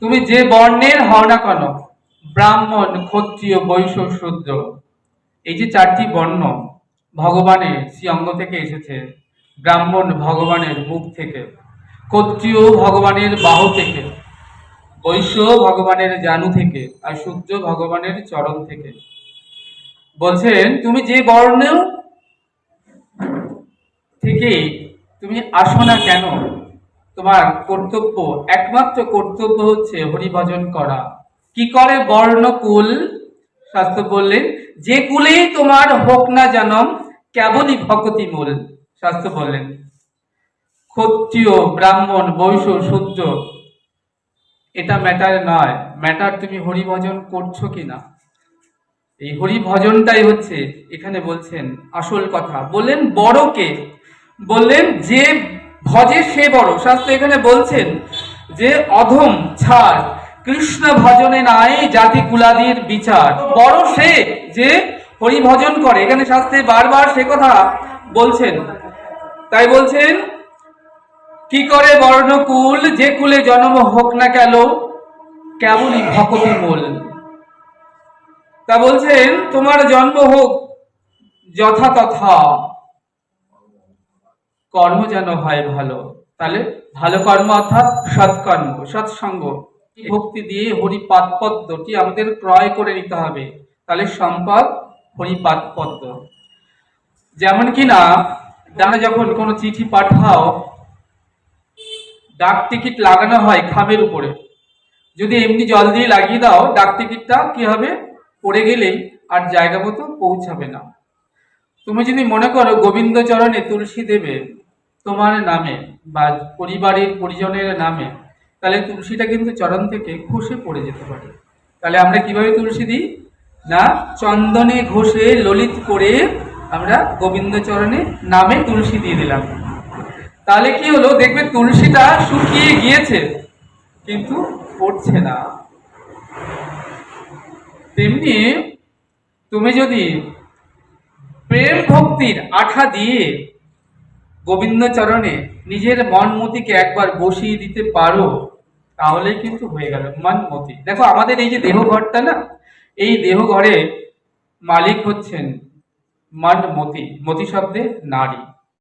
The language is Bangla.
তুমি যে বর্ণের হও না কেন, ব্রাহ্মণ, ক্ষত্রিয়, বৈশ্য, শূদ্র, এই যে চারটি বর্ণ ভগবানের শ্রী অঙ্গ থেকে এসেছে। ব্রাহ্মণ ভগবানের মুখ থেকে, ক্ষত্রিয় ভগবানের বাহু থেকে, বৈশ্য ভগবানের জানু থেকে, আর শূদ্র ভগবানের চরণ থেকে। বলছেন তুমি যে বর্ণ থেকে তুমি আসো না কেন, তোমার কর্তব্য, একমাত্র কর্তব্য হচ্ছে হরিভজন করা। কি করে বর্ণ কুল? শাস্ত্র বললেন যে কুলেই তোমার হোক না জনম, কেবলই ভকতি মূল। শাস্ত্র বললেন ক্ষত্রিয়, ব্রাহ্মণ, বৈশ্য, শূদ্র, এটা ম্যাটার নয়, ম্যাটার তুমি হরিভজন করছো কিনা। এই হরিভজনটাই হচ্ছে এখানে বলছেন আসল কথা। বললেন বড়কে, বললেন যে ভজে সে বড়। শাস্ত্র এখানে বলছেন যে অধম ছাড়, কৃষ্ণ ভজনে নাই জাতি কুলাদির বিচার। বড় সে যে হরিভজন করে, এখানে শাস্ত্রে বারবার সে কথা বলছেন। তাই বলছেন কি করে বর্ণকুল, যে কুলে জন্ম হোক না কেন, কেবলই ভকতি মূল। তা বলছেন তোমার জন্ম হোক যথাতথা, কর্ম যেন হয় ভালো। তাহলে ভালো কর্ম অর্থাৎ সৎকর্ম, সৎসঙ্গ, ভক্তি দিয়ে হরিপাদ পদ্মটি আমাদের ক্রয় করে নিতে হবে। তাহলে সম্পদ হরিপাদ পদ্ম। যেমন কিনা ডানা যখন কোনো চিঠি পাঠাও, ডাক টিকিট লাগানো হয় খামের উপরে। যদি এমনি জল দিয়ে লাগিয়ে দাও, ডাক টিকিটটা কি হবে, পড়ে গেলেই আর জায়গা মতো পৌঁছাবে না। তুমি যদি মনে করো গোবিন্দ চরণে তুলসী দেবে তোমার নামে বা পরিবারের পরিজনের নামে, তাহলে তুলসীটা কিন্তু চরণ থেকে খসে পড়ে যেতে পারে। তাহলে আমরা কিভাবে তুলসী দিই না, চন্দনে ঘষে ললিত করে আমরা গোবিন্দ চরণে নামে তুলসী দিয়ে দিলাম। তাহলে কি হলো, দেখবে তুলসীটা শুকিয়ে গিয়েছে কিন্তু পড়ছে না। তেমনি তুমি যদি প্রেম ভক্তির আঠা দিয়ে গোবিন্দ চরণে নিজের মন মতিকে একবার বসিয়ে দিতে পারো, তাহলে কিন্তু হয়ে গেল মন মতি। দেখো আমাদের এই যে দেহ ঘরটা না, এই দেহ ঘরে মালিক হচ্ছেন মন মতি। মতি শব্দে নারী।